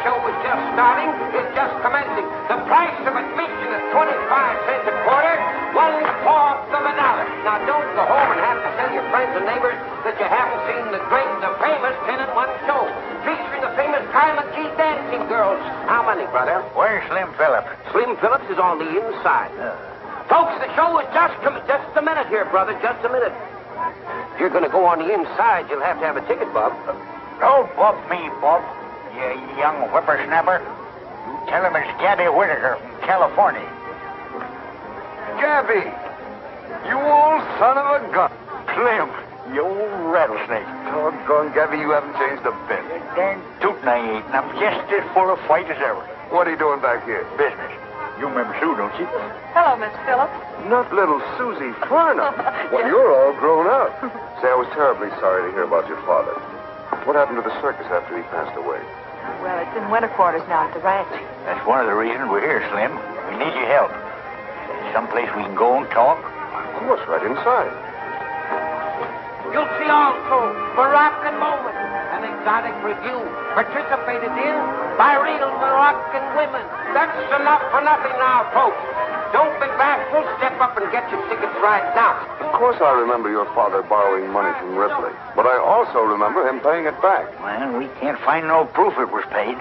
show was just starting is just commencing. The price of admission is 25 cents a quarter, 1/4 of a dollar. Now, don't go home and have to tell your friends and neighbors that you haven't seen the great, the famous 10-in-1 show, featuring the famous Kyle McGee dancing girls. How many, brother? Where's Slim Phillips? Slim Phillips is on the inside. Folks, the show is just a minute here, brother, just a minute. If you're going to go on the inside, you'll have to have a ticket, Bob. Don't bump me, Bob, you young whippersnapper. You tell him it's Gabby Whitaker from California. Gabby! You old son of a gun. Slim, you old rattlesnake. Doggone, Gabby, you haven't changed a bit. Darn tootin' I ain't, and I'm just as full of fight as ever. What are you doing back here? Business. You remember Sue, don't you? Hello, Miss Phillips. Not little Susie Farnum. Well, you're all grown up. Say, I was terribly sorry to hear about your father. What happened to the circus after he passed away? Well, it's in winter quarters now at the ranch. That's one of the reasons we're here, Slim. We need your help. Someplace we can go and talk? Of course, right inside. You'll see also Moroccan Moment, an exotic review participated in by real Moroccan women. That's enough for nothing now, folks. Don't be bashful. Step up and get your tickets right now. Of course I remember your father borrowing money from Ripley, but I also remember him paying it back. Well, we can't find no proof it was paid.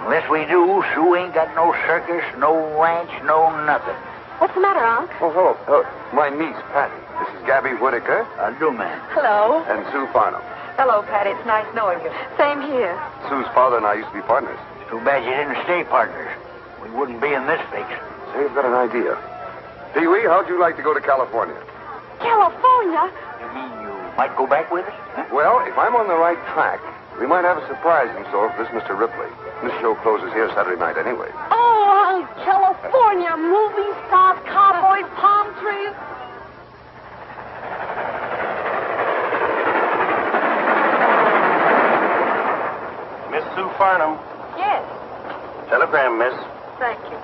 Unless we do, Sue ain't got no circus, no ranch, no nothing. What's the matter, Unc? Oh, hello. My niece, Patty. This is Gabby Whitaker. I'll do, man. Hello. And Sue Farnum. Hello, Patty. It's nice knowing you. Same here. Sue's father and I used to be partners. Too bad you didn't stay partners. We wouldn't be in this fix. Say, you've got an idea. Pee-wee, how'd you like to go to California? California? You mean you might go back with us? Huh? Well, if I'm on the right track, we might have a surprise in store for this Mr. Ripley. This show closes here Saturday night anyway. Oh, California. Movie stars, cowboys, palm trees. Miss Sue Farnum. Yes. Telegram, miss. Thank you.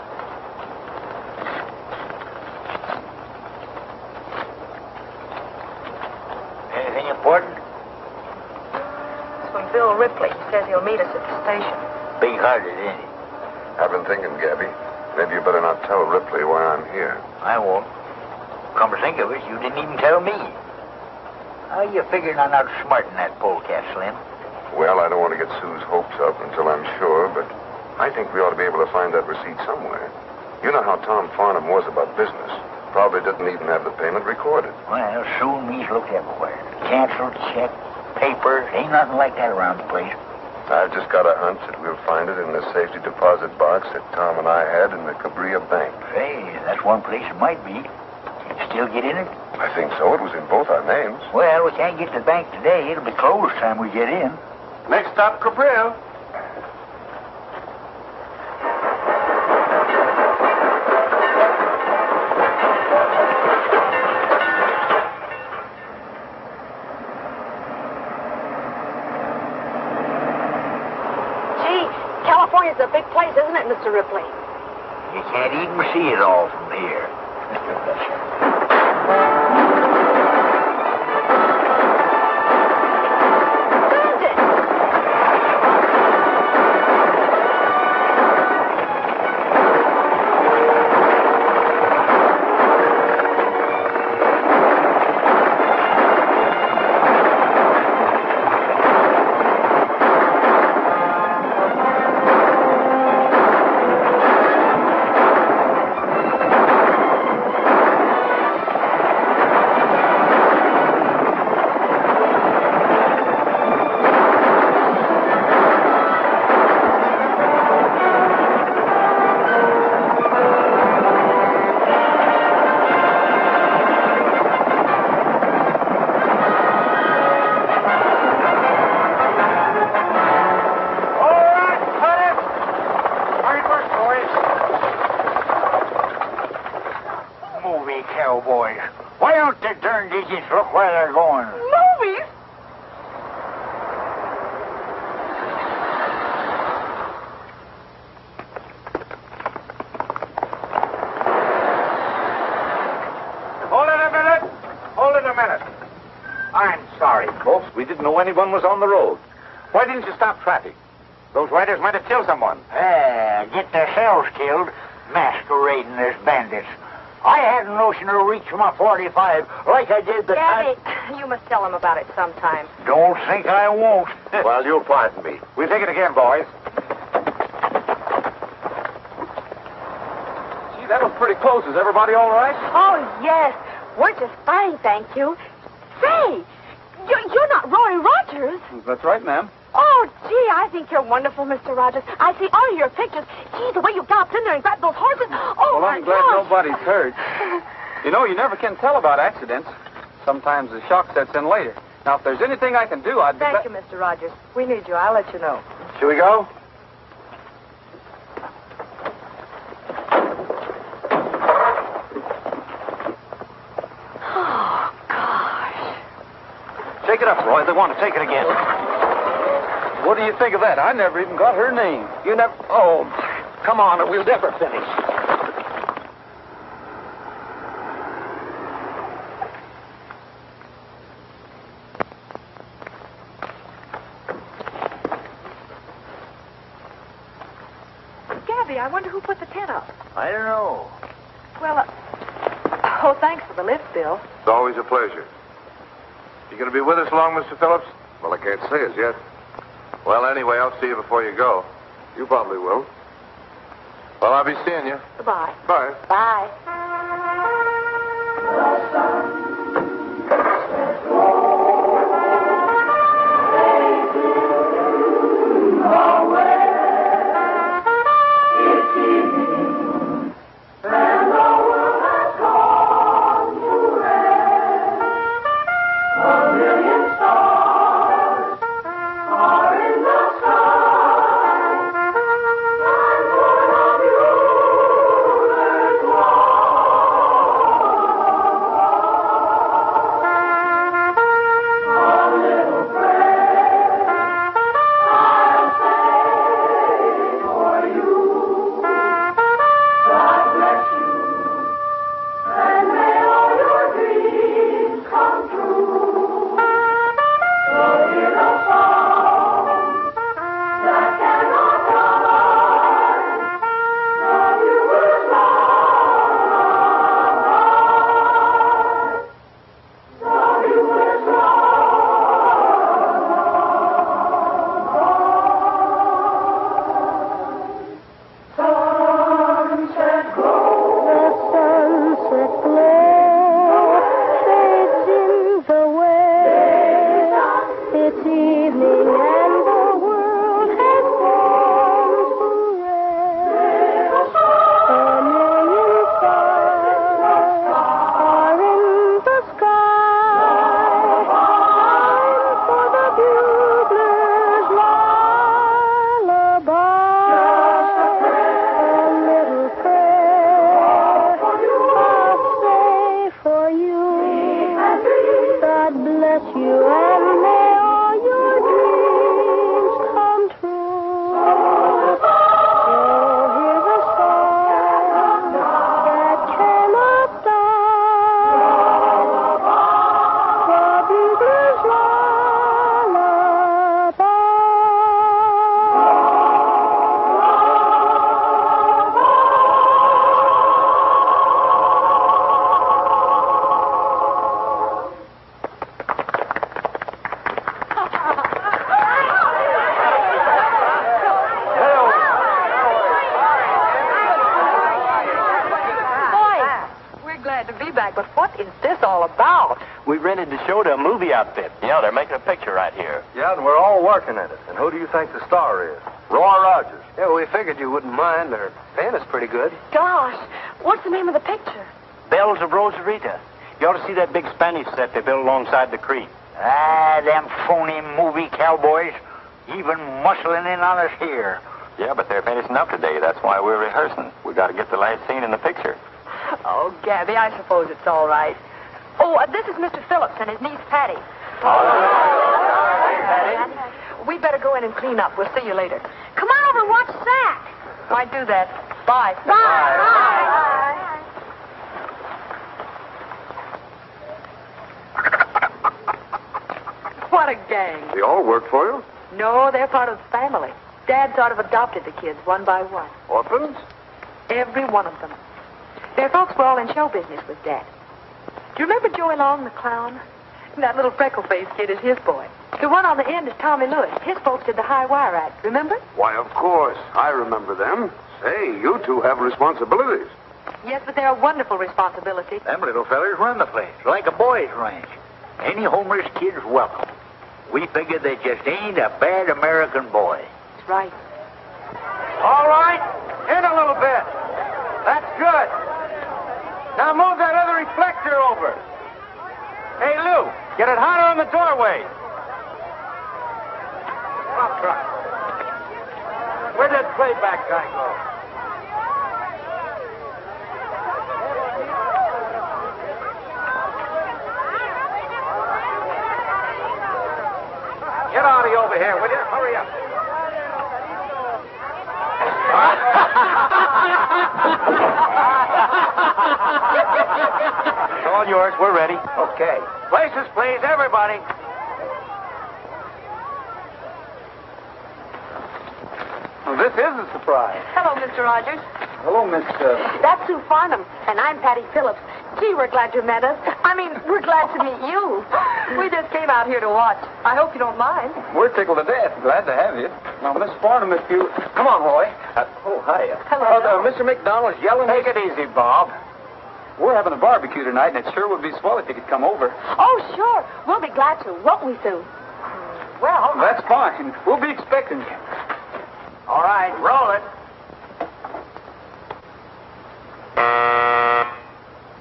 Anything important? It's from Bill Ripley. He says he'll meet us at the station. Big-hearted, ain't he? I've been thinking, Gabby, maybe you better not tell Ripley why I'm here. I won't. Come to think of it, you didn't even tell me. How you figuring on outsmarting that polecat, Slim? Well, I don't want to get Sue's hopes up until I'm sure, but I think we ought to be able to find that receipt somewhere. You know how Tom Farnum was about business. Probably didn't even have the payment recorded. Well, Sue and me's looked everywhere. Canceled check, papers, ain't nothing like that around the place. I've just got a hunch that we'll find it in the safety deposit box that Tom and I had in the Cabria Bank. Say, that's one place it might be. Can you still get in it? I think so. It was in both our names. Well, we can't get to the bank today. It'll be closed time we get in. Next stop, Cabrillo. Gee, California's a big place, isn't it, Mr. Ripley? You can't even see it all from here. Cowboys. Why don't the darn digits look where they're going? Movies? Hold it a minute. I'm sorry, folks. We didn't know anyone was on the road. Why didn't you stop traffic? Those riders might have killed someone. Get themselves killed, masquerading as bandits. I had a notion to reach for my 45 like I did the Gabby, time. you must tell them about it sometime. Don't think I won't. Well, you'll pardon me. We'll take it again, boys. Gee, that was pretty close. Is everybody all right? Oh, yes. We're just fine, thank you. Say, you're not Roy Rogers. That's right, ma'am. Oh, gee, I think you're wonderful, Mr. Rogers. I see all of your pictures. Gee, the way you galloped in there and grabbed those horses. Oh, Well, I'm glad nobody's hurt. You know, you never can tell about accidents. Sometimes the shock sets in later. Now, if there's anything I can do, I'd be Thank you, Mr. Rogers. We need you. I'll let you know. Should we go? Oh, gosh. Take it up, Roy. They want to take it again. What do you think of that? I never even got her name. You never... Oh, come on, or we'll never finish. Gabby, I wonder who put the tent up. I don't know. Well, oh, thanks for the lift, Bill. It's always a pleasure. You going to be with us long, Mr. Phillips? Well, I can't say as yet. Well, anyway, I'll see you before you go. You probably will. Well, I'll be seeing you. Goodbye. Bye. Bye. But what is this all about? We rented the show to a movie outfit. Yeah, they're making a picture right here. Yeah, and we're all working at it. And who do you think the star is? Roy Rogers. Yeah, we figured you wouldn't mind. They're paying us pretty good. Gosh, what's the name of the picture? Bells of Rosarita. You ought to see that big Spanish set they built alongside the creek. Them phony movie cowboys, even muscling in on us here. Yeah, but they're finishing up today. That's why we're rehearsing. We got to get the last scene in the picture. Oh, Gabby, I suppose it's all right. Oh, this is Mr. Phillips and his niece, Patty. We better go in and clean up. We'll see you later. Come on over and watch Sack. Might do that. Bye. Bye. What a gang. They all work for you? No, they're part of the family. Dad sort of adopted the kids one by one. Orphans? Every one of them. Their folks were all in show business with Dad. Do you remember Joey Long, the clown? That little freckle-faced kid is his boy. The one on the end is Tommy Lewis. His folks did the high wire act, remember? Why, of course. I remember them. Say, you two have responsibilities. Yes, but they're a wonderful responsibility. Them little fellers run the place, like a boys' ranch. Any homeless kid's welcome. We figure they just ain't a bad American boy. That's right. All right. In a little bit. That's good. Now move that other reflector over. Hey, Lou, get it hotter on the doorway. Drop, drop. Where'd that playback guy go? Get Artie over here, will you? Hurry up. It's all yours. We're ready. Okay. Places, please, everybody. Well, this is a surprise. Hello, Mr. Rogers. Hello, Miss... That's Sue Farnum, and I'm Patty Phillips. Gee, we're glad you met us. We're glad to meet you. We just came out here to watch. I hope you don't mind. We're tickled to death. Glad to have you. Now, Miss Farnum, if you... Come on, Roy. Hiya. Hello. Mr. McDonald's yelling... Take it easy, Bob. We're having a barbecue tonight, and it sure would be swell if you could come over. Oh, sure. We'll be glad to, won't we, Sue? Well... That's fine. We'll be expecting you. All right, roll it.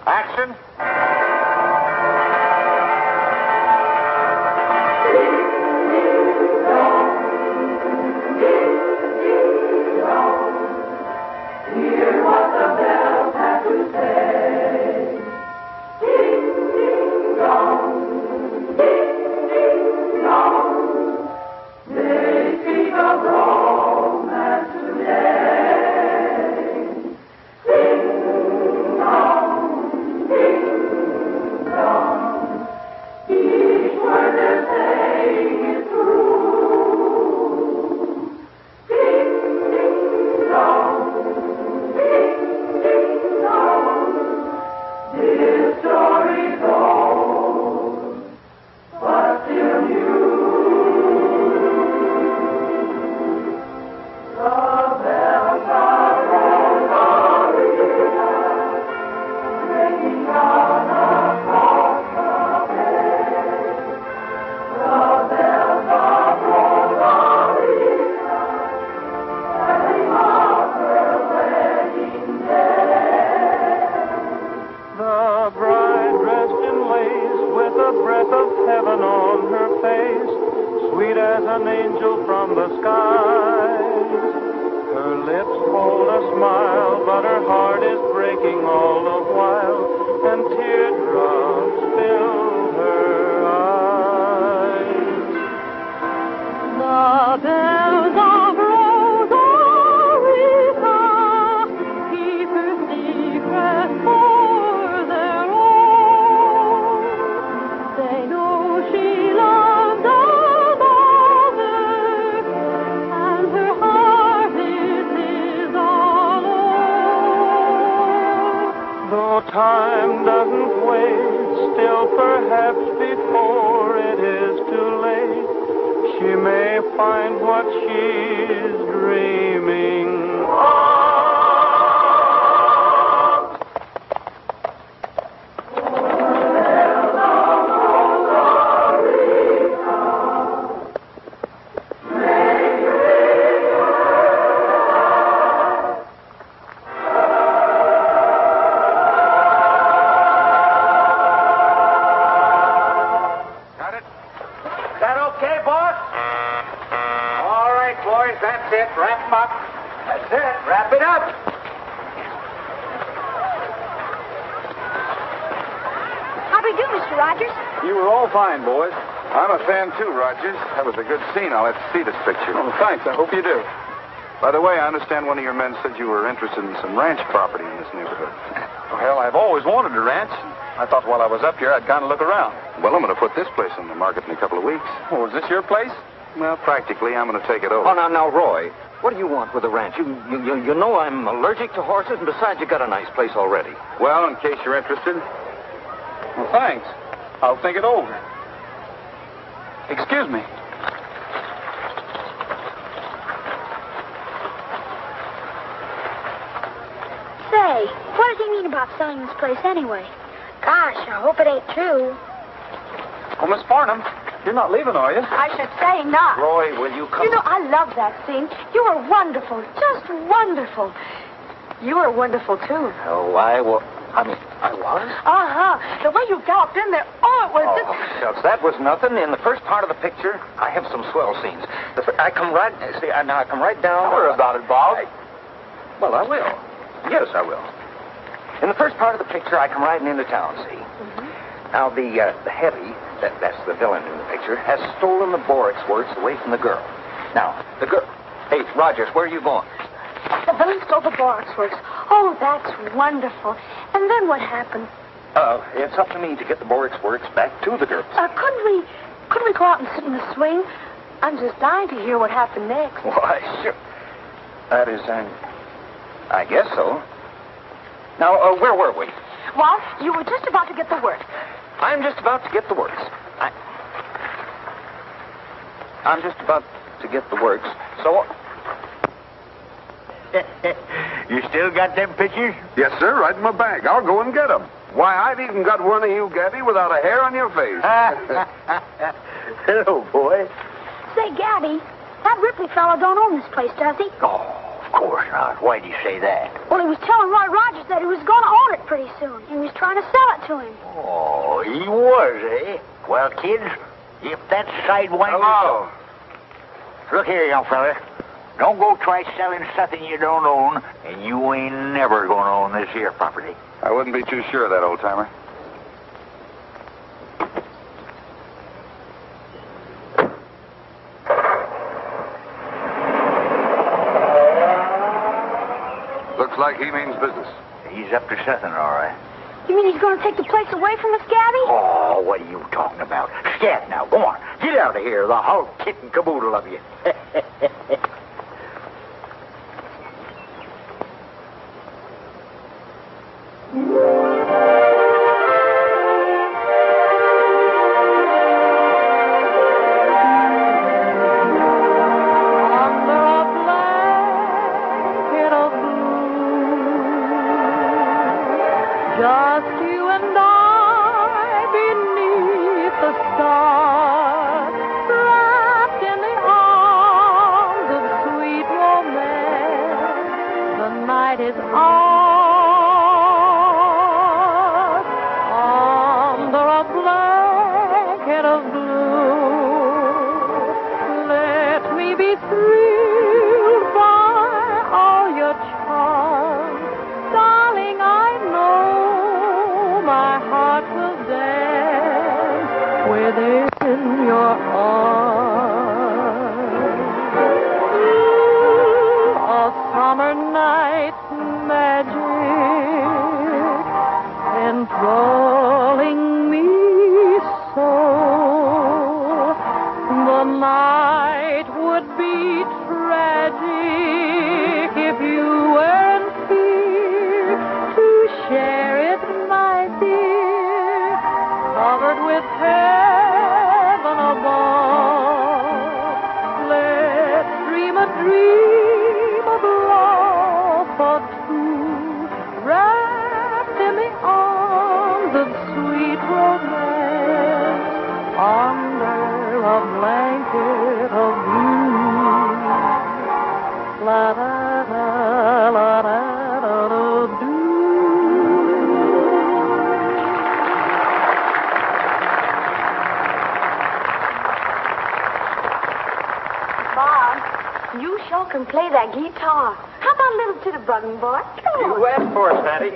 Action. Time doesn't wait, still perhaps before it is too late, she may find what she's dreaming of. Fine, boys. I'm a fan, too, Rogers. That was a good scene. I'll have to see this picture. Oh, thanks. I hope you do. By the way, I understand one of your men said you were interested in some ranch property in this neighborhood. Well, I've always wanted a ranch. I thought while I was up here, I'd kind of look around. Well, I'm going to put this place on the market in a couple of weeks. Oh, is this your place? Well, practically, I'm going to take it over. Oh, now, Roy, what do you want with the ranch? You know I'm allergic to horses, and besides, you got a nice place already. Well, in case you're interested. Well, thanks. I'll think it over. Excuse me. Say, what does he mean about selling this place anyway? Gosh, I hope it ain't true. Oh, Miss Farnum, you're not leaving, are you? I should say not. Roy, will you come? You know, I love that scene. You were wonderful, just wonderful. You were wonderful, too. Oh, I was? Uh-huh. The way you galloped in there, it was just... Shucks, that was nothing. In the first part of the picture, I have some swell scenes. I come right down. Tell her about it, Bob. Well, I will. Yes, I will. In the first part of the picture, I come riding into town, see? Mm-hmm. Now, the heavy, that's the villain in the picture, has stolen the Borax works away from the girl. Now, the girl... Hey, Rogers, where are you going? The villain stole the Borax works. Oh, that's wonderful. And then what happened? It's up to me to get the Borax works back to the girls. Couldn't we go out and sit in the swing? I'm just dying to hear what happened next. Why, sure. That is, I guess so. Now, where were we? Well, you were just about to get the work. I'm just about to get the works. I'm just about to get the works. So... You still got them pictures? Yes, sir, right in my bag. I'll go and get them. Why, I've even got one of you, Gabby, without a hair on your face. Hello, boy. Say, Gabby, that Ripley fellow don't own this place, does he? Oh, of course not. Why'd you say that? Well, he was telling Roy Rogers that he was going to own it pretty soon. He was trying to sell it to him. Oh, he was, eh? Well, kids, if that sidewinder... Hello. Look here, young fella. Don't go try selling something you don't own, and you ain't never going to own this here property. I wouldn't be too sure of that, old-timer. Looks like he means business. He's up to something, all right. You mean he's going to take the place away from us, Gabby? Oh, what are you talking about? Scat now, go on. Get out of here, the whole kit and caboodle of you. Just you and I beneath the stars, wrapped in the arms of sweet romance. The night is ours, under a blanket of blue. Let me be thrilled by all your charms, darling. I know my heart will dance within your arms. A summer night magic enthralling me so. The night would be tragic if you weren't here to share it, my dear, covered with heaven above. Let's dream a dream of love for two, wrapped in the arms of sweet romance, under a blanket of blue. La da da la da da da do. Bob, you sure can play that guitar. How about a little jitterbug, boy? Come on. You asked for it, Daddy.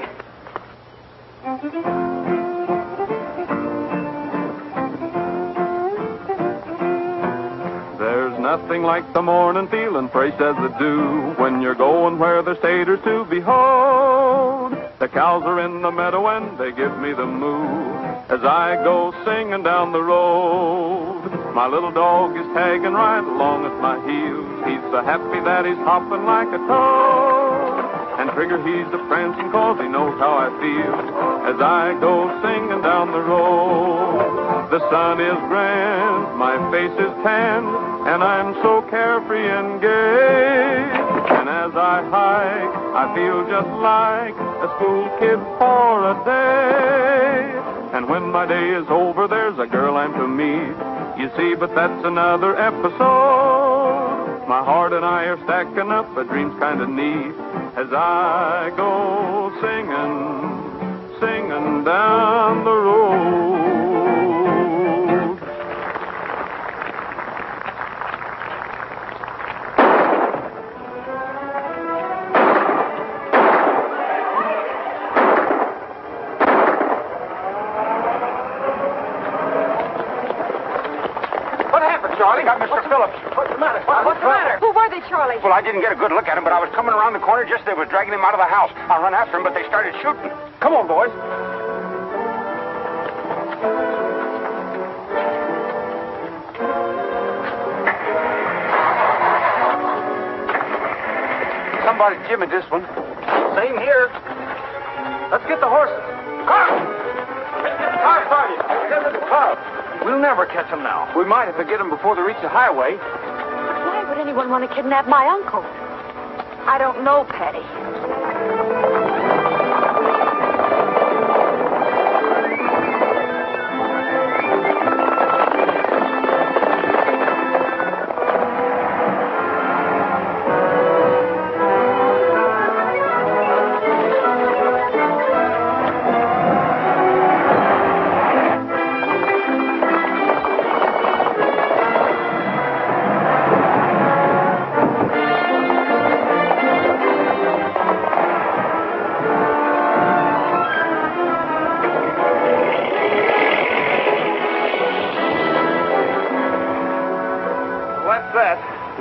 There's nothing like the morning feeling fresh as the dew when you're going where there's taters to behold. The cows are in the meadow and they give me the moo as I go singing down the road. My little dog is tagging right along at my heels. He's so happy that he's hopping like a toad. And Trigger, he's a prancing 'cause he knows how I feel as I go singing down the road. The sun is grand, my face is tanned, and I'm so carefree and gay. And as I hike, I feel just like a school kid for a day. And when my day is over, there's a girl I'm to meet. You see, but that's another episode. My heart and I are stacking up, a dream's kind of neat as I go singing, singing down the road. Charlie, got Mr. Phillips. What's the matter? What's the matter? Who were they, Charlie? Well, I didn't get a good look at him, but I was coming around the corner just as they were dragging him out of the house. I run after him, but they started shooting. Come on, boys. Somebody jimmied this one. Same here. Let's get the horses. Car! Let's get the car started. Get to the car. We'll never catch them now. We might if we get them before they reach the highway. Why would anyone want to kidnap my uncle? I don't know, Patty.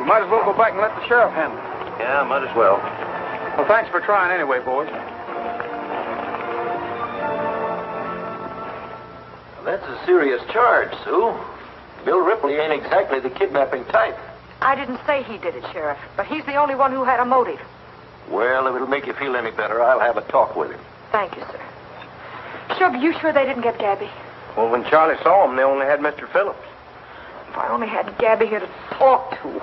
Might as well go back and let the sheriff handle it. Yeah, might as well. Well, thanks for trying anyway, boys. That's a serious charge, Sue. Bill Ripley ain't exactly the kidnapping type. I didn't say he did it, Sheriff, but he's the only one who had a motive. Well, if it'll make you feel any better, I'll have a talk with him. Thank you, sir. Shub, you sure they didn't get Gabby? Well, when Charlie saw him, they only had Mr. Phillips. If I only had Gabby here to talk to.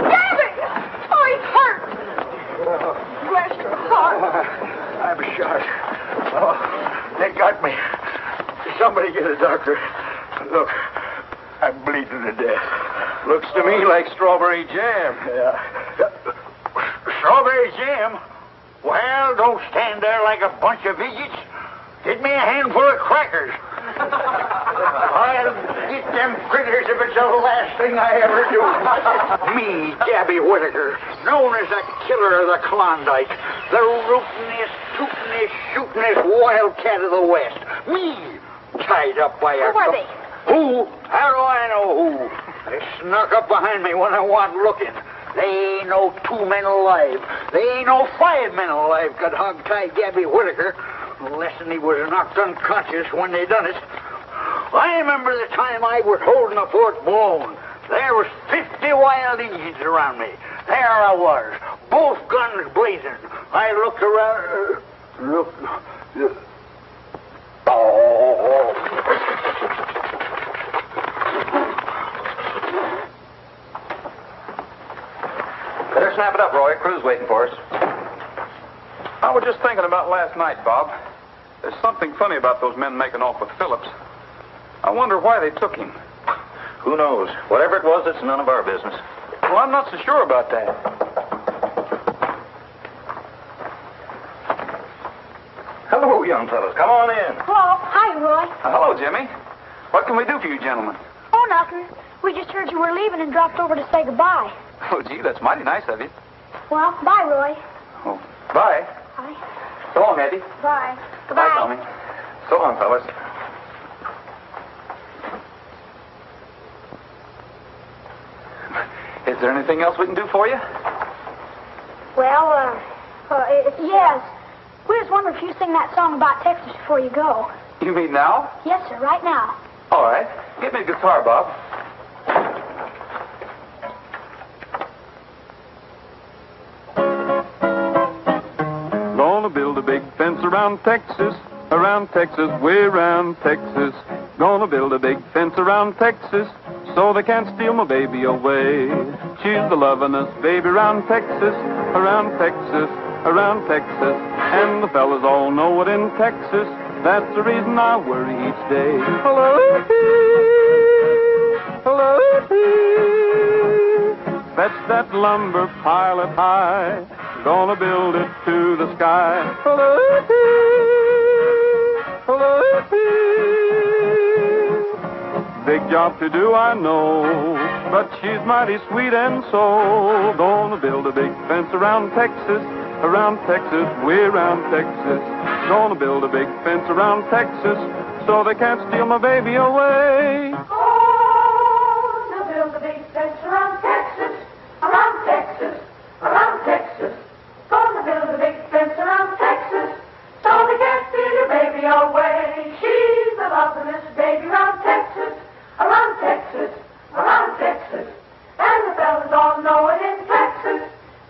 Gabby! Oh, he's hurt! Bless your heart. I'm shot. Oh, they got me. Somebody get a doctor. Look, I'm bleeding to death. Looks to me like strawberry jam. Yeah. Strawberry jam? Well, don't stand there like a bunch of idiots. Get me a handful of crackers. I'll eat them critters if it's the last thing I ever do. Me, Gabby Whittaker, known as the killer of the Klondike, the rootinest, tootinest, shootinest wildcat of the West. Me, tied up by a... Who are they? Who? How do I know who? They snuck up behind me when I wasn't looking. They ain't no 2 men alive. They ain't no 5 men alive could hog-tie Gabby Whittaker, unless he was knocked unconscious when they done it. I remember the time I was holding the fort blown. There was 50 wild Indians around me. There I was, both guns blazing. I looked around... Oh! Better snap it up, Roy. Crew's waiting for us. I was just thinking about last night, Bob. There's something funny about those men making off with Phillips. I wonder why they took him. Who knows? Whatever it was, it's none of our business. Well, I'm not so sure about that. Hello, young fellows. Come on in. Hello. Hi, Roy. Hello, Jimmy. What can we do for you, gentlemen? Oh, nothing. We just heard you were leaving and dropped over to say goodbye. Oh, gee, that's mighty nice of you. Well, bye, Roy. Oh, bye. Bye. So long, Eddie. Bye. Goodbye, Goodbye. Tommy. So long, fellas. Is there anything else we can do for you? Well, yes. We just wonder if you sing that song about Texas before you go. You mean now? Yes, sir, right now. All right. Get me a guitar, Bob. Gonna build a big fence around Texas, way around Texas. Gonna build a big fence around Texas, so they can't steal my baby away. She's the lovin'est baby around Texas, around Texas, around Texas. And the fellas all know it in Texas. That's the reason I worry each day. Hello, hello, fetch that lumber pile up high. Gonna build it to the sky. Hello, hello, big job to do, I know, but she's mighty sweet and so. Gonna build a big fence around Texas, way around Texas. Gonna build a big fence around Texas, so they can't steal my baby away. Gonna build a big fence around Texas, around Texas, around Texas. Gonna build a big fence around Texas, so they can't steal your baby away. She's the loveliest baby around Texas, around Texas, around Texas. And the fellas all know it in Texas.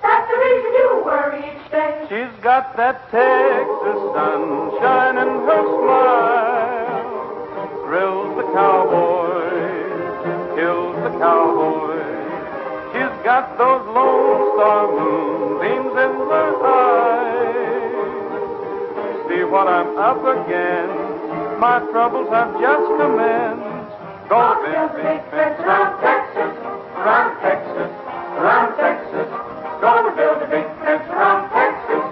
That's the reason you worry each day. She's got that Texas sunshine in her smile. Thrills the cowboys, kills the cowboys. She's got those lone star moonbeams in her eyes. See what I'm up against, my troubles have just commenced. Gonna build a big fence around Texas, around Texas, around Texas. Gonna build a big fence around Texas,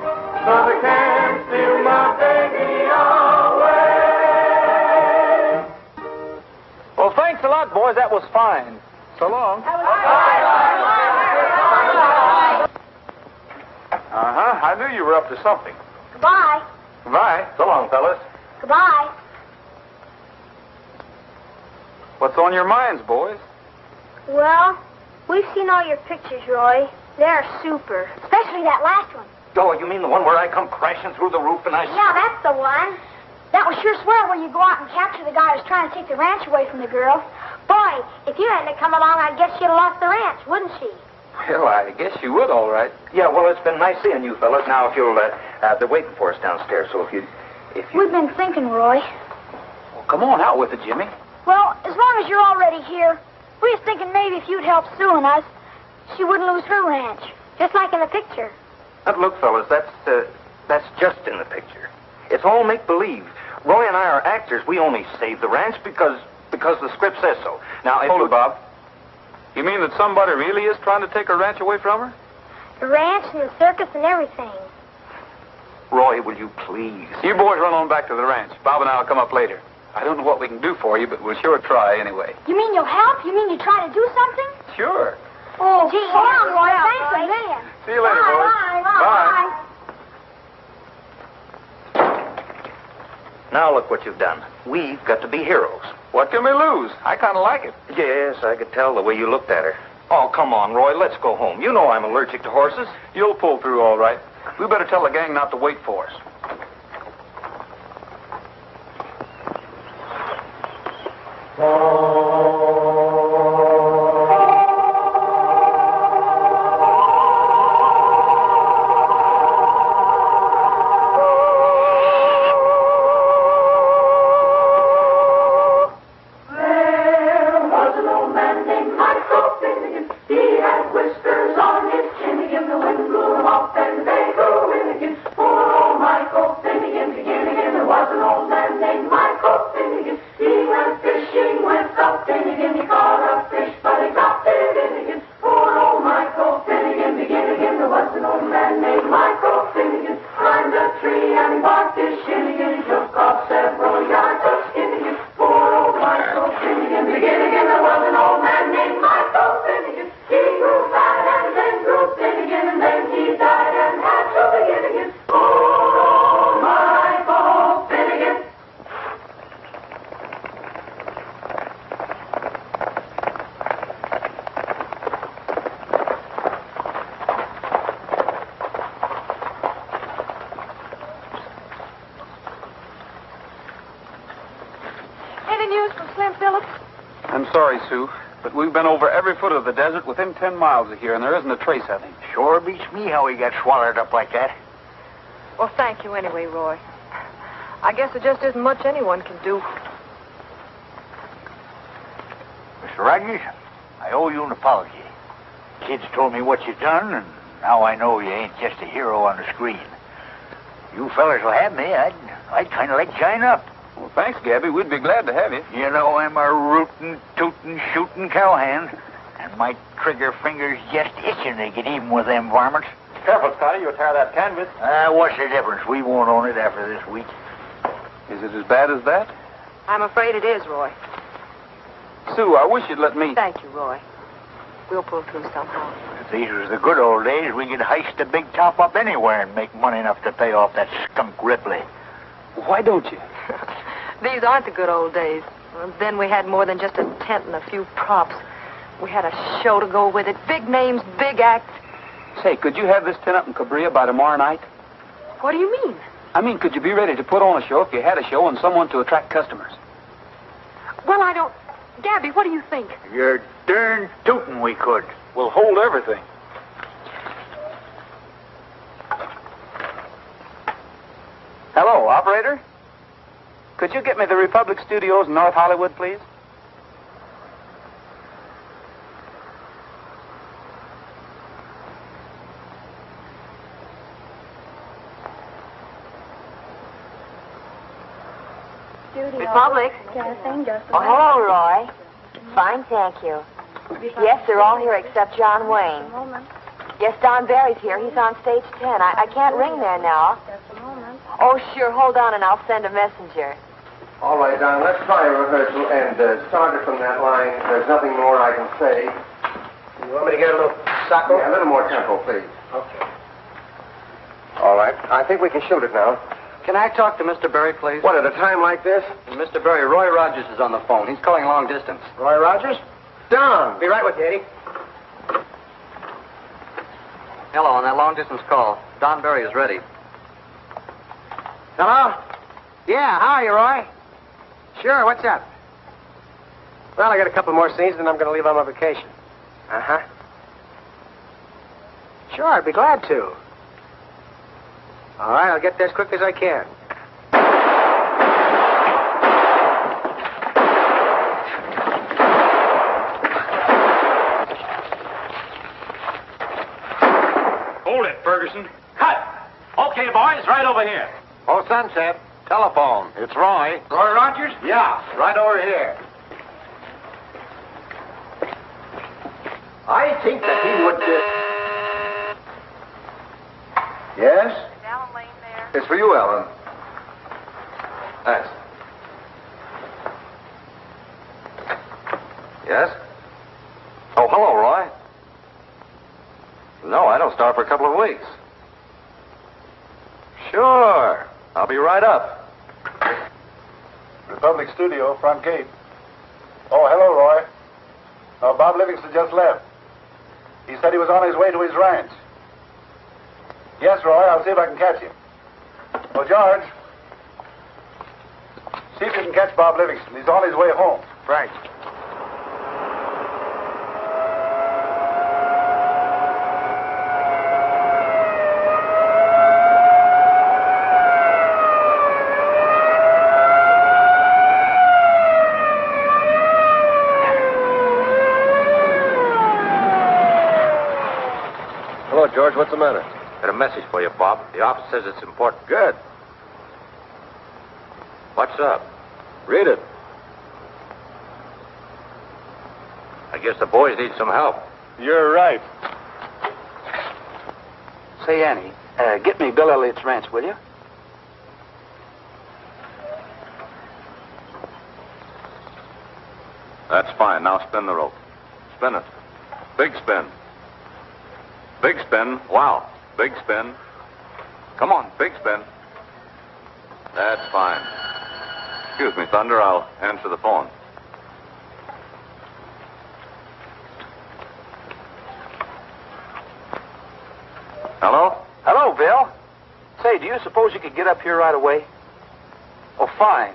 so they can't steal my baby away. Well, thanks a lot, boys. That was fine. So long. I knew you were up to something. Goodbye. Goodbye. So long, fellas. Goodbye. What's on your minds, boys? Well, we've seen all your pictures, Roy. They're super. Especially that last one. Oh, you mean the one where I come crashing through the roof and I... Yeah, that's the one. That was sure swell when you go out and capture the guy who's trying to take the ranch away from the girl. Boy, if you hadn't come along, I guess she'd have lost the ranch, wouldn't she? Well, I guess you would, all right. Yeah, well, it's been nice seeing you fellas. Now, if you'll... they're waiting for us downstairs, so if you... We've been thinking, Roy. Well, come on out with it, Jimmy. Well, as long as you're already here, we was thinking maybe if you'd help Sue and us, she wouldn't lose her ranch, just like in the picture. But look, fellas, that's just in the picture. It's all make-believe. Roy and I are actors. We only saved the ranch because the script says so. Now, if Hold it, Bob. You mean that somebody really is trying to take her ranch away from her? The ranch and the circus and everything. Roy, will you please? You boys run on back to the ranch. Bob and I will come up later. I don't know what we can do for you, but we'll sure try anyway. You mean you'll help? You mean you try to do something? Sure. Oh, gee, yeah, Roy. Thanks a million. See you later, boys. Bye. Now look what you've done. We've got to be heroes. What can we lose? I kind of like it. Yes, I could tell the way you looked at her. Oh, come on, Roy. Let's go home. You know I'm allergic to horses. You'll pull through all right. We better tell the gang not to wait for us. Whiskers on his chin again, the wind blew him off and they blew in again. Poor old Michael. Phillips? I'm sorry, Sue, but we've been over every foot of the desert within 10 miles of here, and there isn't a trace of him. Sure beats me how he got swallowed up like that. Well, thank you anyway, Roy. I guess there just isn't much anyone can do. Mr. Rogers, I owe you an apology. Kids told me what you done, and now I know you ain't just a hero on the screen. You fellas will have me. I'd kind of like to join up. Well, thanks, Gabby. We'd be glad to have you. You know, I'm a rootin', tootin', shootin' cowhand, and my trigger finger's just itching to get even with them varmints. Careful, Scotty. You'll tear that canvas. What's the difference? We won't own it after this week. Is it as bad as that? I'm afraid it is, Roy. Sue, I wish you'd let me... Thank you, Roy. We'll pull through somehow. If these was the good old days, we could heist a big top up anywhere and make money enough to pay off that skunk Ripley. Why don't you? These aren't the good old days. Then we had more than just a tent and a few props. We had a show to go with it. Big names, big acts. Say, could you have this tent up in Cabria by tomorrow night? What do you mean? I mean, could you be ready to put on a show if you had a show and someone to attract customers? Well, I don't... Gabby, what do you think? You're darn tootin' we could. We'll hold everything. Hello, operator? Could you get me the Republic Studios in North Hollywood, please? Republic. Oh, hello, Roy. Fine, thank you. Yes, they're all here except John Wayne. Yes, Don Barry's here. He's on stage 10. I can't ring there now. Oh, sure. Hold on, and I'll send a messenger. All right, Don, let's try a rehearsal and start it from that line. There's nothing more I can say. You want me to get a little sacco? Yeah, a little more tempo, please. Okay. All right, I think we can shoot it now. Can I talk to Mr. Berry, please? What, at a time like this? Mr. Berry, Roy Rogers is on the phone. He's calling long distance. Roy Rogers? Don! Be right with you, Eddie. Hello, on that long distance call. Don Berry is ready. Hello? Yeah, how are you, Roy? Sure, what's up? Well, I got a couple more scenes, and I'm going to leave on my vacation. Uh-huh. Sure, I'd be glad to. All right, I'll get there as quick as I can. Hold it, Ferguson. Cut! Okay, boys, right over here. Oh, Sunset. Telephone. It's Roy. Roy Rogers? Yeah, right over here. I think that he would... Yes? Is Alan Lane there? It's for you, Alan. Thanks. Yes? Oh, hello, Roy. No, I don't start for a couple of weeks. Sure. I'll be right up. Republic Studio, front gate. Oh, hello, Roy. Bob Livingston just left. He said he was on his way to his ranch. Yes, Roy, I'll see if I can catch him. Oh, George. See if you can catch Bob Livingston. He's on his way home. Right. Hello, George. What's the matter? Got a message for you, Bob. The office says it's important. Good. What's up? Read it. I guess the boys need some help. You're right. Say, Annie, get me Bill Elliott's ranch, will you? That's fine. Now spin the rope. Spin it. Big spin. Big spin. Wow. Big spin. Come on, big spin. That's fine. Excuse me, Thunder. I'll answer the phone. Hello? Hello, Bill. Say, do you suppose you could get up here right away? Oh, fine.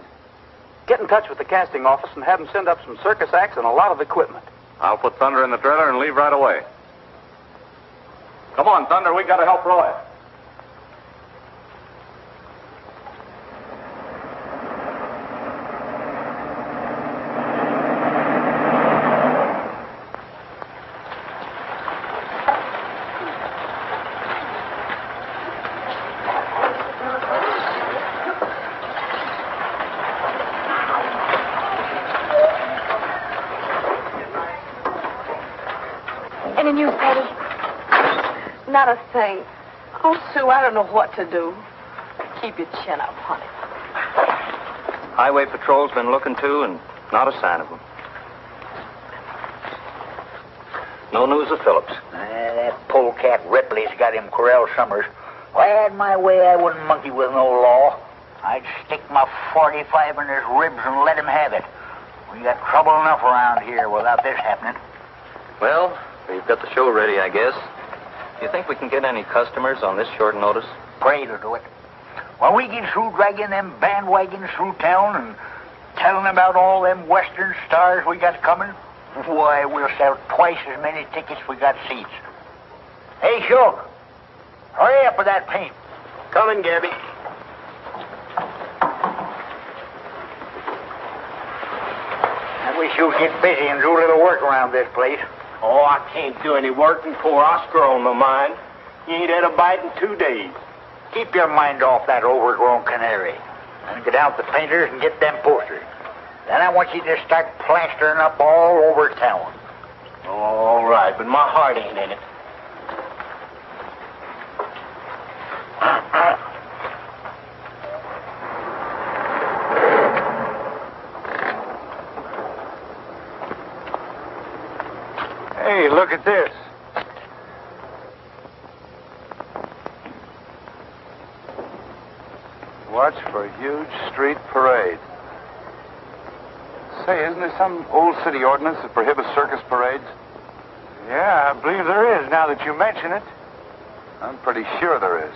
Get in touch with the casting office and have them send up some circus acts and a lot of equipment. I'll put Thunder in the trailer and leave right away. Come on, Thunder, we gotta help Roy. Any news, Patty? Not a thing. Oh, Sue, I don't know what to do. Keep your chin up, honey. Highway Patrol's been looking too, and not a sign of him. No news of Phillips. That polecat Ripley's got him corralled Summers. If I had my way, I wouldn't monkey with no law. I'd stick my 45 in his ribs and let him have it. We got trouble enough around here without this happening. Well, we've got the show ready, I guess. Do you think we can get any customers on this short notice? Pray to do it. When we get through dragging them bandwagons through town and telling about all them western stars we got coming, why, we'll sell twice as many tickets we got seats. Hey, Shug, hurry up with that paint. Coming, Gabby. I wish you'd get busy and do a little work around this place. Oh, I can't do any work and pour Oscar on my mind. He ain't had a bite in 2 days. Keep your mind off that overgrown canary. And get out the painters and get them posters. Then I want you to start plastering up all over town. All right, but my heart ain't in it. Hey, look at this. Watch for a huge street parade. Say, isn't there some old city ordinance that prohibits circus parades? Yeah, I believe there is, now that you mention it. I'm pretty sure there is.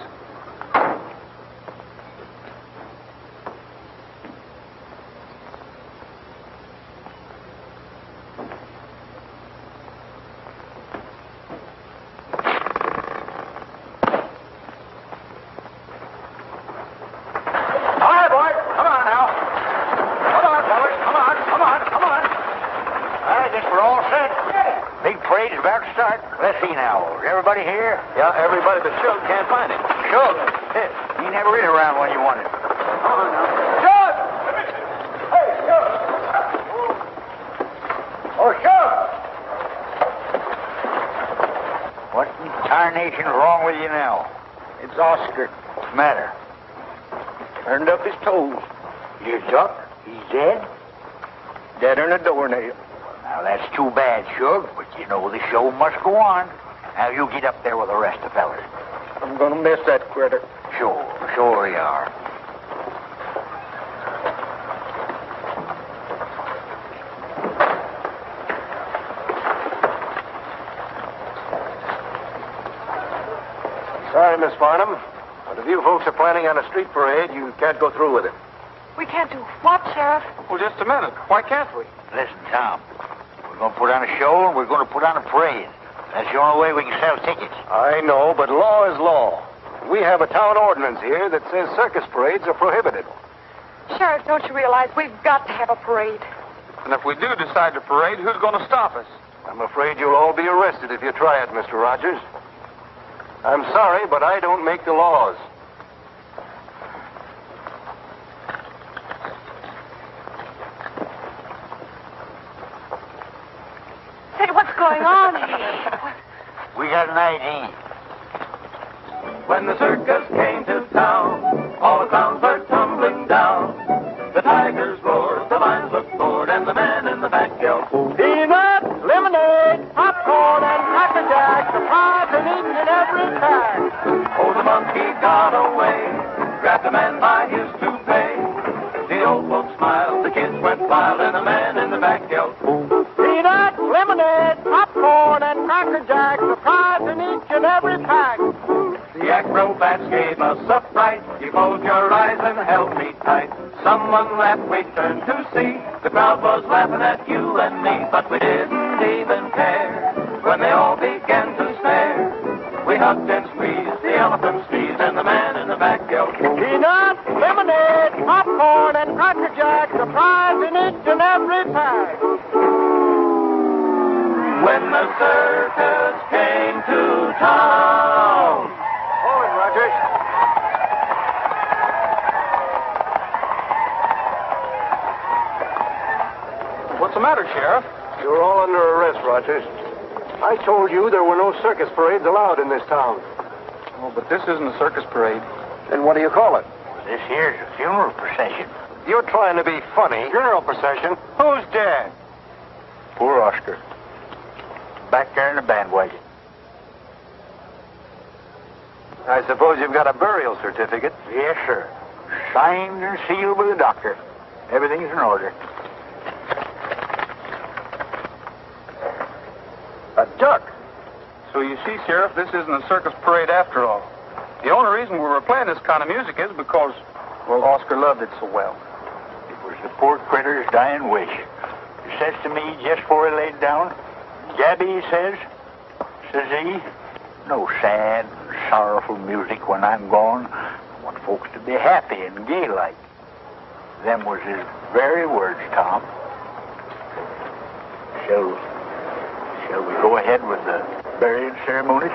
Let's see now. Is everybody here? Yeah, everybody but Shug can't find him. Shug? He never is around when you want him. Come on now. Shug! Hey, Shug! Oh, Shug! What in tarnation's wrong with you now? It's Oscar. What's the matter? Turned up his toes. Your duck? He's dead? Deader'n a doornail. Now, that's too bad, Shug, but you know the show must go on. Now, you get up there with the rest of the fellas. I'm gonna miss that critter. Sure you are. Sorry, Miss Farnum, but if you folks are planning on a street parade, you can't go through with it. We can't do what, Sheriff? Well, just a minute. Why can't we? Listen, Tom. We're going to put on a show, and we're going to put on a parade. That's the only way we can sell tickets. I know, but law is law. We have a town ordinance here that says circus parades are prohibited. Sheriff, don't you realize we've got to have a parade? And if we do decide to parade, who's going to stop us? I'm afraid you'll all be arrested if you try it, Mr. Rogers. I'm sorry, but I don't make the laws. Say, what's going on here? We got an ID. When the circus came to town, all the clowns were tumbling down. The tigers roared, the lions looked bored, and the man in the back yelled, Peanuts, lemonade, popcorn, and Cracker Jack, surprise in each and every pack. Oh, the monkey got away, grabbed the man by his toupee. The old folks smiled, the kids went wild, and the man in the back yelled, Peanuts, lemonade, popcorn, and Cracker Jack, surprise in each and every pack. the acrobats gave us a fright. You closed your eyes and held me tight. someone that we turned to see. The crowd was laughing at you and me, but we didn't even care. When they all began to stare, we hugged and squeezed, the elephant sneezed, and the man in the back yelled, Peanuts, lemonade, popcorn, and Cracker Jack, surprise in each and every pack. when the circus came to town. Hold it, Rogers. What's the matter, Sheriff? You're all under arrest, Rogers. I told you there were no circus parades allowed in this town. Oh, but this isn't a circus parade. Then what do you call it? This here's a funeral procession. You're trying to be funny. Funeral procession? Who's dead? Poor Oscar. Back there in the bandwagon. I suppose you've got a burial certificate. Yes, sir. Signed and sealed by the doctor. Everything's in order. A duck. So you see, Sheriff, this isn't a circus parade after all. The only reason we were playing this kind of music is because, well, Oscar loved it so well. It was the poor critter's dying wish. He says to me just before he laid down, Gabby, says he, no sad, sorrowful music when I'm gone. I want folks to be happy and gay like. Them was his very words, Tom. Shall we go ahead with the burial ceremonies?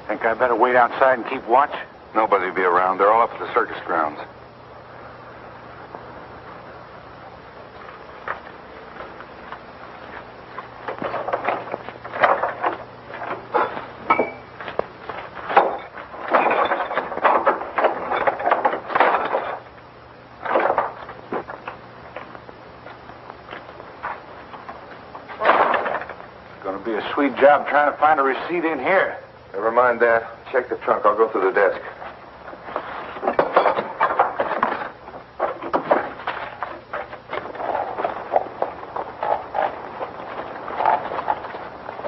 Think I better wait outside and keep watch? Nobody'll be around. They're all up at the circus grounds. It's going to be a sweet job trying to find a receipt in here. Never mind that. Check the trunk. I'll go through the desk.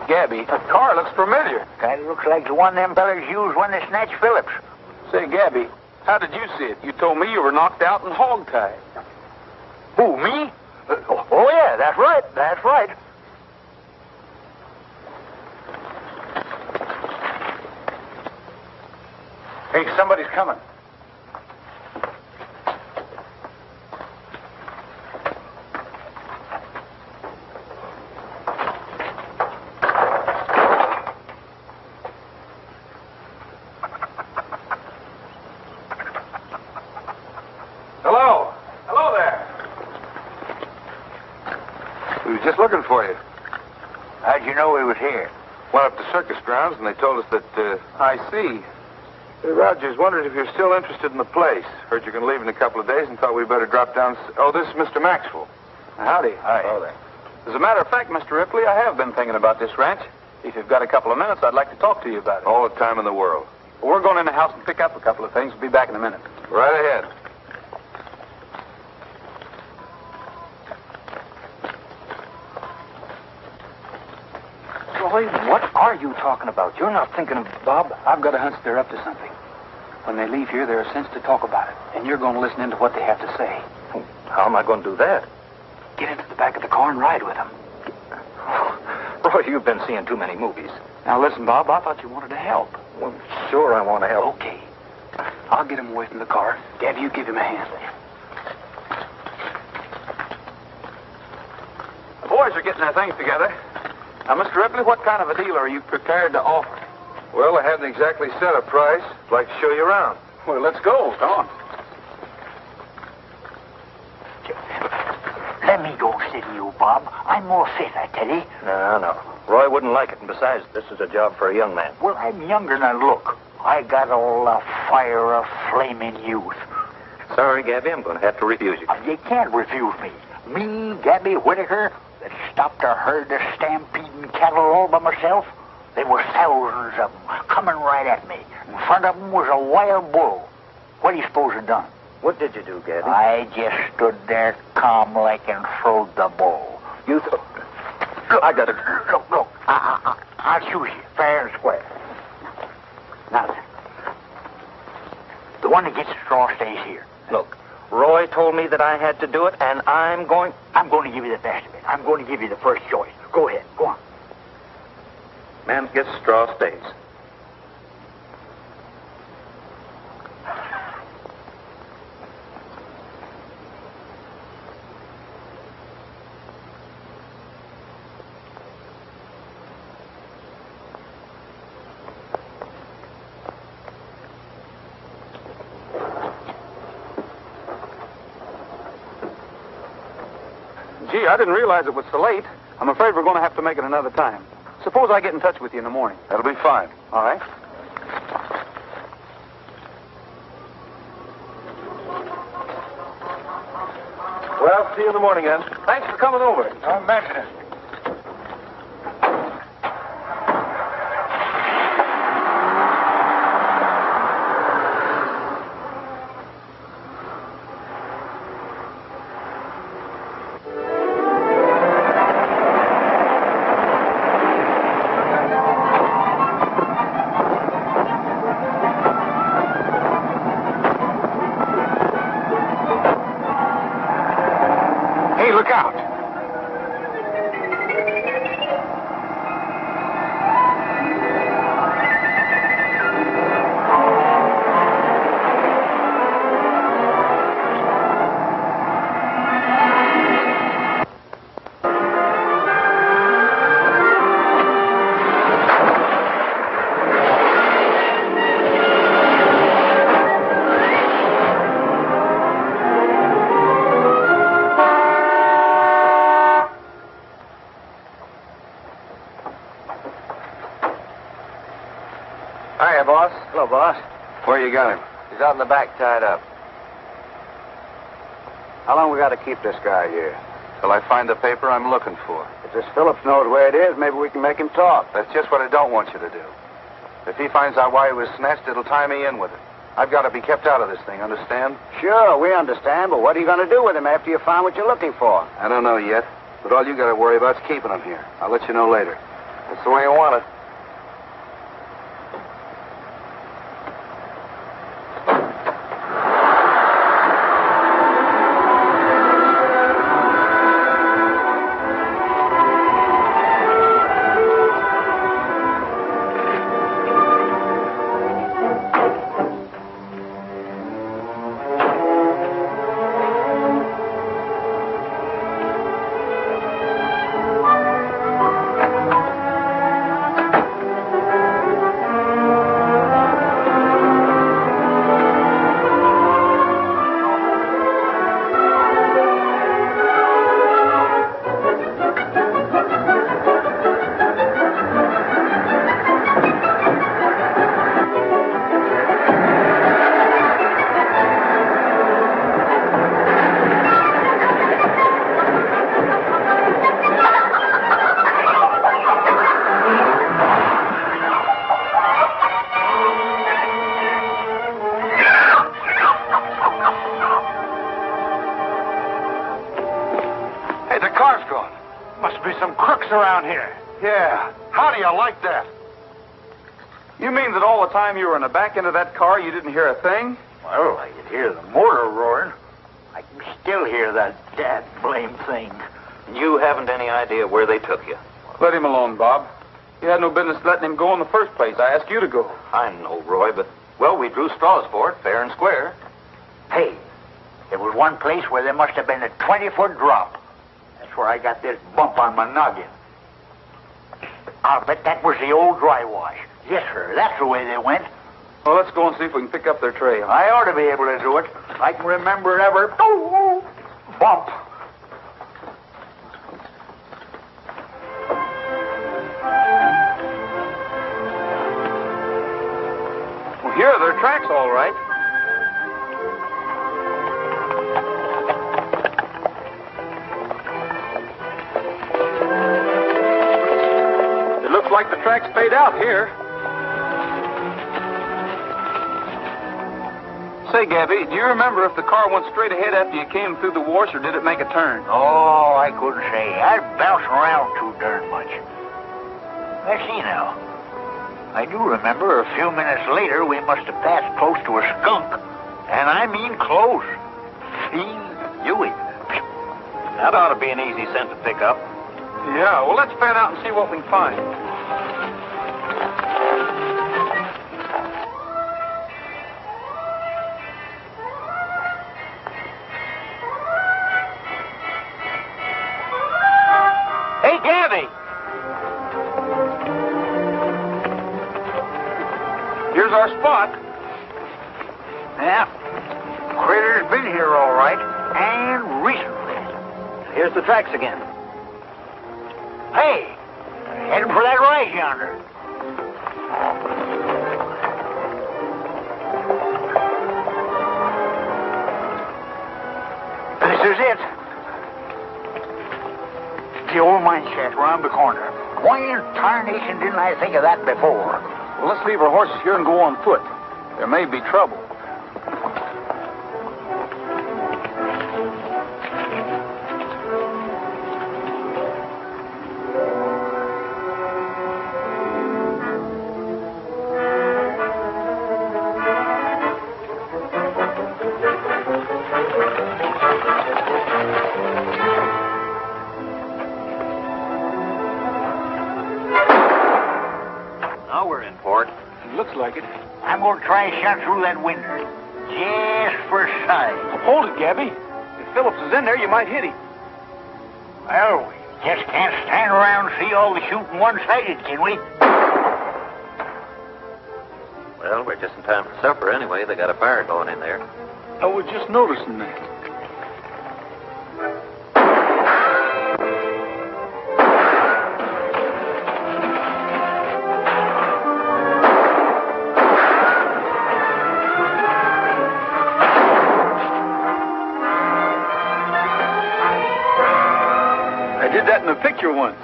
Gabby, that car looks familiar. Kind of looks like the one them fellas used when they snatched Phillips. Say, Gabby, how did you see it? You told me you were knocked out and hog-tied. Who, me? Oh, yeah, that's right. That's right. Hey, somebody's coming. Hello. Hello there. We were just looking for you. How'd you know he was here? Went up to circus grounds, and they told us that, I see. Hey, Rogers, wondered if you're still interested in the place. Heard you're going to leave in a couple of days and thought we'd better drop down. Oh, this is Mr. Maxwell. Howdy. Hi. Oh, there. As a matter of fact, Mr. Ripley, I have been thinking about this ranch. If you've got a couple of minutes, I'd like to talk to you about it. All the time in the world. Well, we're going in the house and pick up a couple of things. We'll be back in a minute. Right ahead. Roy, what are you talking about? You're not thinking of Bob. I've got a hunch they're up to something. When they leave here, they're a sense to talk about it. And you're going to listen in to what they have to say. How am I going to do that? Get into the back of the car and ride with them. Roy, you've been seeing too many movies. Now, listen, Bob, I thought you wanted to help. Well, sure, I want to help. Okay. I'll get him away from the car. Gabby, you give him a hand. The boys are getting their things together. Now, Mr. Ripley, what kind of a deal are you prepared to offer? Well, I haven't exactly set a price. I'd like to show you around. Well, let's go. Come on. Let me go sit you, Bob. I'm more fit, I tell you. No. Roy wouldn't like it, and besides, this is a job for a young man. Well, I'm younger than I look. I got all the fire of flaming youth. Sorry, Gabby, I'm going to have to refuse you. You can't refuse me. Me, Gabby Whitaker, that stopped a herd of stampeding cattle all by myself. There were thousands of them coming right at me. In front of them was a wild bull. What do you suppose I'd done? What did you do, Gabby? I just stood there calm like and throwed the bull. You look, I got it. Look. I'll choose you, fair and square. Now then, the one that gets the straw stays here. Look, Roy told me that I had to do it, and I'm going to give you the best of it. I'm going to give you the first choice. Go ahead. Go on. Man that gets straw stays. Gee, I didn't realize it was so late. I'm afraid we're going to have to make it another time. Suppose I get in touch with you in the morning. That'll be fine. All right. Well, see you in the morning, then. Thanks for coming over. Don't mention it. Look out. Hiya, boss. Hello, boss. Where you got him? He's out in the back, tied up. How long we got to keep this guy here? Till I find the paper I'm looking for. If this Phillips knows where it is, maybe we can make him talk. That's just what I don't want you to do. If he finds out why he was snatched, it'll tie me in with it. I've got to be kept out of this thing, understand? Sure, we understand, but what are you going to do with him after you find what you're looking for? I don't know yet, but all you got to worry about is keeping him here. I'll let you know later. That's the way you want it. Around here. Yeah. How do you like that? You mean that all the time you were in the back end of that car, you didn't hear a thing? Well, I could hear the motor roaring. I can still hear that dad blame thing. You haven't any idea where they took you. Let him alone, Bob. You had no business letting him go in the first place. I asked you to go. I know, Roy, but, well, we drew straws for it, fair and square. Hey, there was one place where there must have been a 20-foot drop. That's where I got this bump on my noggin. I'll bet that was the old dry wash. Yes, sir. That's the way they went. Well, let's go and see if we can pick up their trail. I ought to be able to do it. I can remember every bump. Here, there are tracks all right. It looks like the tracks paid out here. Say, Gabby, do you remember if the car went straight ahead after you came through the wash, or did it make a turn? Oh, I couldn't say. I'd bounce around too darn much. Let's see now. I do remember a few minutes later we must have passed close to a skunk. And I mean close. See, Huey. That ought to be an easy scent to pick up. Yeah, well, let's fan out and see what we can find. Hey, Gabby! Here's our spot. Yeah. Critter's been here all right. And recently. Here's the tracks again. Hey! Heading for that rise yonder. This is it. The old mine shaft round the corner. Why in tarnation didn't I think of that before? Well, let's leave our horses here and go on foot. There may be trouble. Now we're in port. It looks like it. I'm going to try a shot through that window. Just for size. Hold it, Gabby. If Phillips is in there, you might hit him. Well, we just can't stand around and see all the shooting one-sided, can we? Well, we're just in time for supper anyway. They got a fire going in there. I was just noticing that. I did that in a picture once.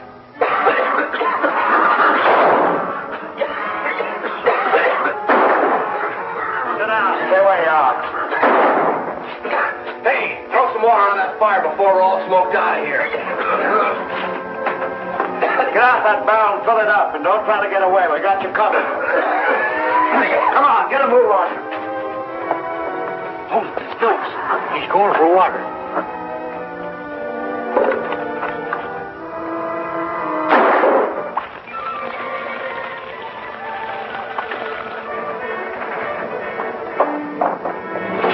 Sit down. Stay where you are. Hey, throw some water on that fire before we're all smoked out of here. Get out that barrel and fill it up, and don't try to get away. We got you covered. Come on, get a move on. Oh, it's Phillips. He's going for water.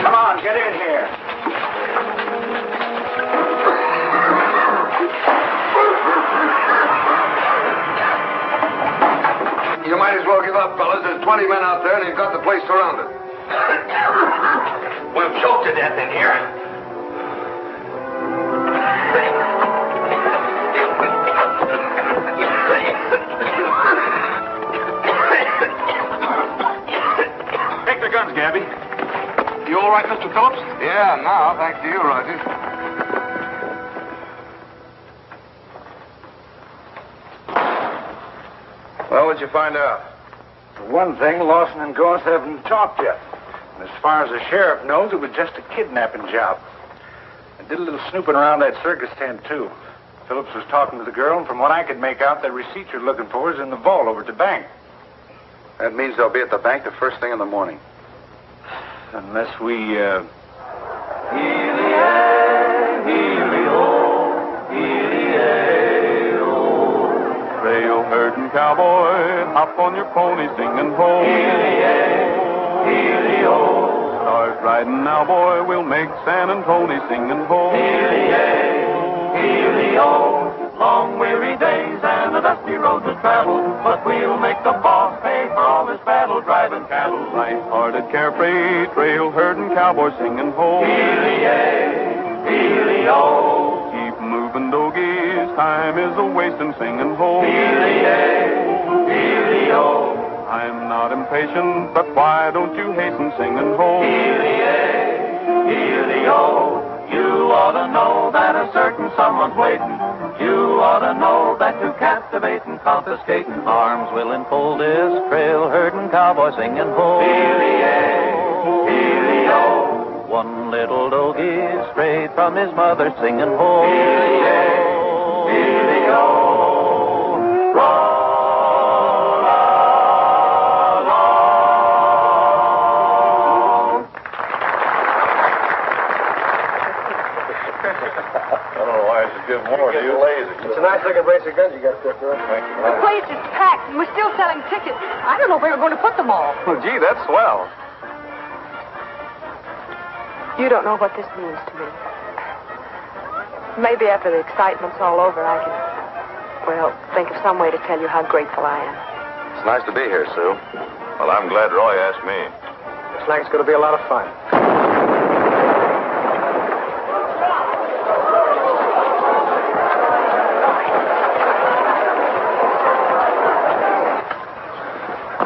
Come on, get in here. You might as well give up, fellas. There's 20 men out there, and you've got the place surrounded. We'll choke to death in here. Take the guns, Gabby. You all right, Mr. Phillips? Yeah, now, thanks to you, Rogers. Well, what'd you find out? For one thing, Lawson and Goss haven't talked yet. And as far as the sheriff knows, it was just a kidnapping job. I did a little snooping around that circus tent, too. Phillips was talking to the girl, and from what I could make out, that receipt you're looking for is in the vault over at the bank. That means they'll be at the bank the first thing in the morning. Unless we, Trail herding cowboy, hop on your pony singing ho. Start riding now, boy, we'll make San Antonio singing ho. Long weary days and the dusty roads to travel, but we'll make the boss pay for all this battle driving cattle. Light-hearted, carefree, trail herding cowboy singing ho. Keep moving, doggies, time is a-wasting singing ho. I'm am not impatient, but why don't you hasten singing home? Hear-the-O, you ought to know that a certain someone's waiting. You ought to know that to captivate and confiscating arms will enfold this trail herding cowboy singing home. Hear-the-O, one little doggie strayed from his mother singing home. Hear-the-O, Give more to you. Lazy. It's a nice looking brace of guns you got there, girl. Thank you. The place is packed, and we're still selling tickets. I don't know where we're going to put them all. Well, gee, that's swell. You don't know what this means to me. Maybe after the excitement's all over, I can, well, think of some way to tell you how grateful I am. It's nice to be here, Sue. Well, I'm glad Roy asked me. Looks like it's going to be a lot of fun.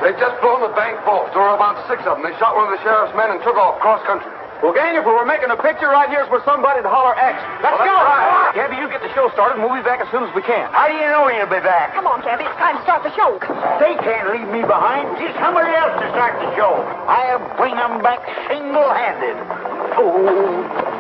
They've just blown the bank vault. There were about 6 of them. They shot one of the sheriff's men and took off cross country. Well, gang, if we were making a picture right here's where somebody'd holler X. Let's go! Right. Gabby, you get the show started, and we'll be back as soon as we can. How do you know you'll be back? Come on, Gabby. It's time to start the show. They can't leave me behind. Get somebody else to start the show. I'll bring them back single-handed. Oh.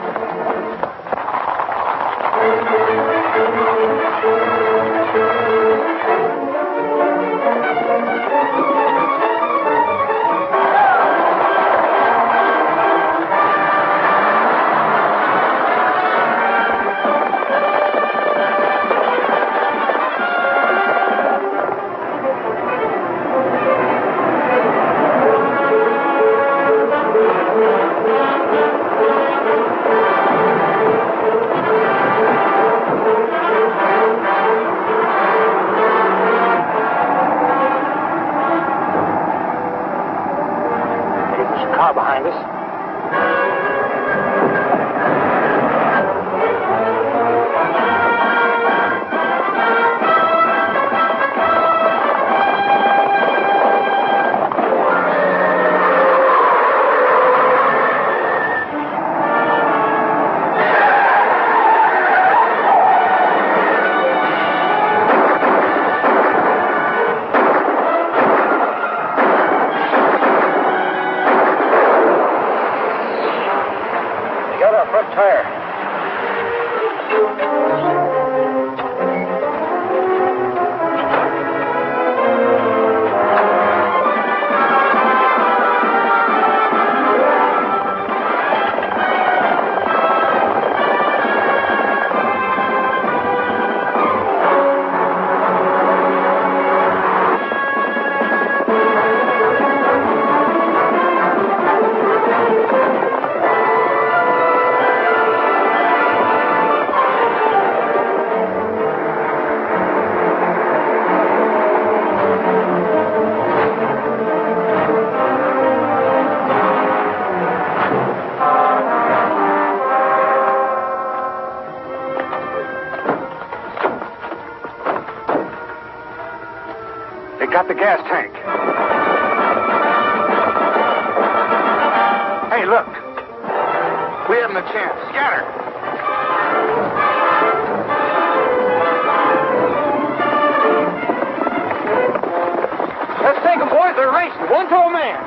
Behind us. Got the gas tank. Hey, look. We haven't a chance. Scatter. Let's take them, boys. They're racing. One to a man.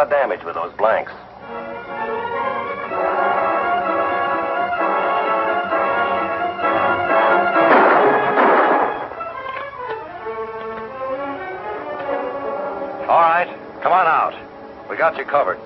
Damage with those blanks. got you covered.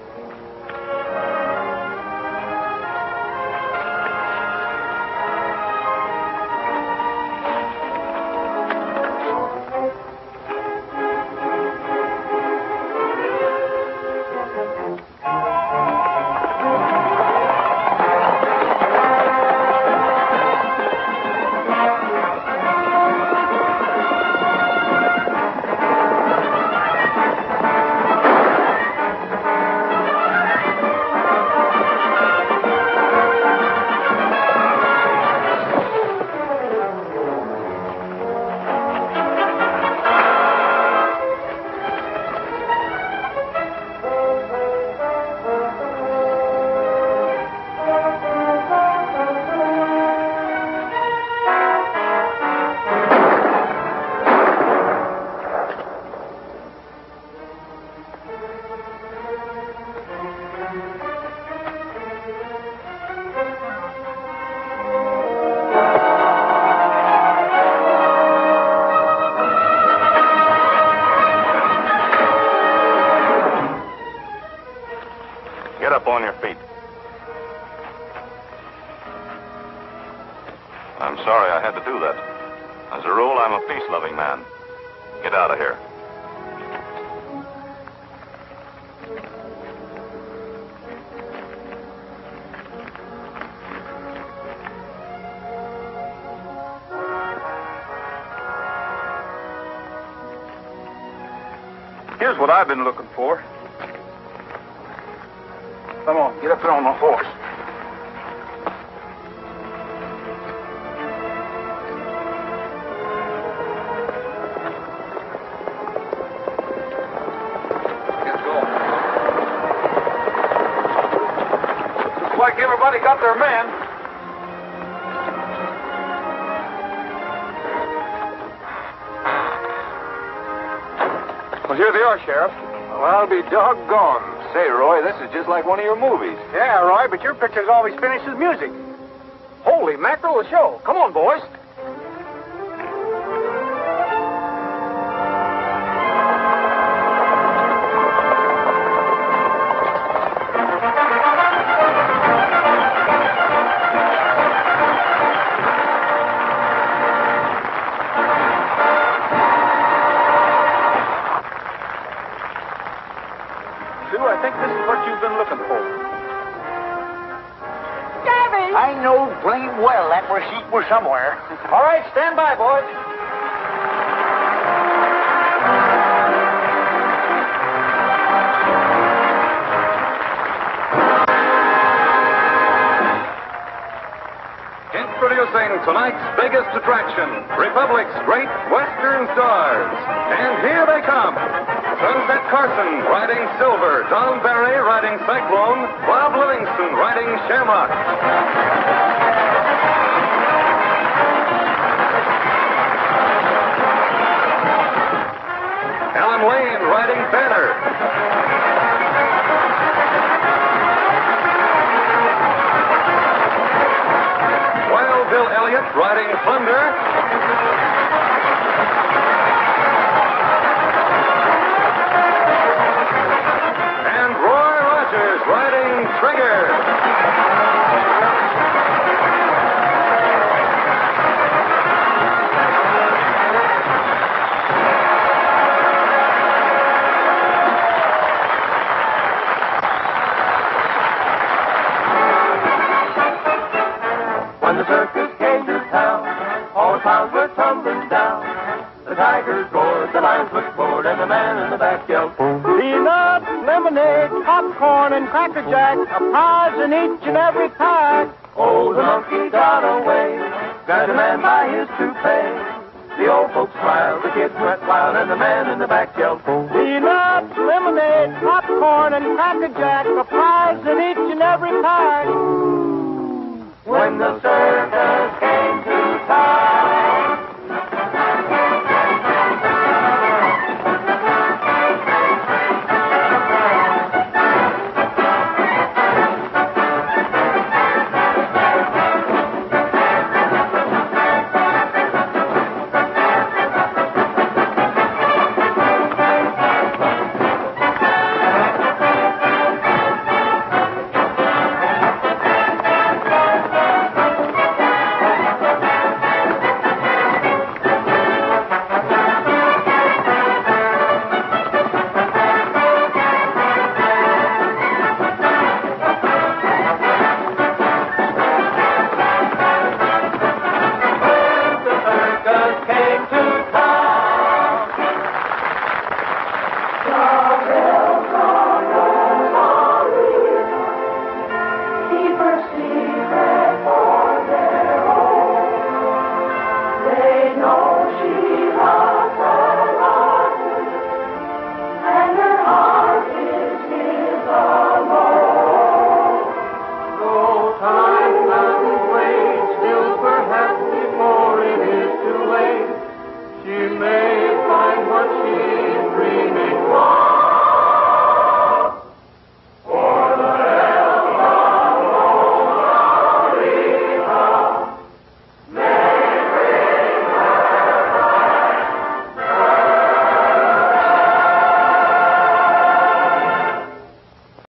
Get up on your feet. I'm sorry I had to do that. As a rule, I'm a peace-loving man. Get out of here. Here's what I've been looking for. Come on, get up there on the horse. Looks like everybody got their men. Well, here they are, Sheriff. Well, I'll be doggone. Say, Roy, this is just like one of your movies. Yeah, Roy, but your picture's always finished with music. Holy mackerel, the show. Come on, boys. I think this is what you've been looking for. Gabby! I know plain well that receipt was somewhere. All right, stand by, boys. Introducing tonight's biggest attraction, Republic's Great Western Stars. And here they come. Sunset Carson riding Silver, Don Barry riding Cyclone, Bob Livingston riding Shamrock. Alan Lane riding Banner. Wild Bill Elliott riding Thunder. Riding Trigger. When the circus came to town, all the clowns were tumbling down. The tigers roared, the lions looked forward, and the man in the back yelled, peanuts, lemonade, popcorn, and Cracker Jack, a prize in each and every pack. Oh, the monkey got away, grabbed a man by his toupee. The old folks smiled, the kids went wild, and the man in the back yelled, peanuts, lemonade, popcorn, and Cracker Jack, a prize in each and every pack.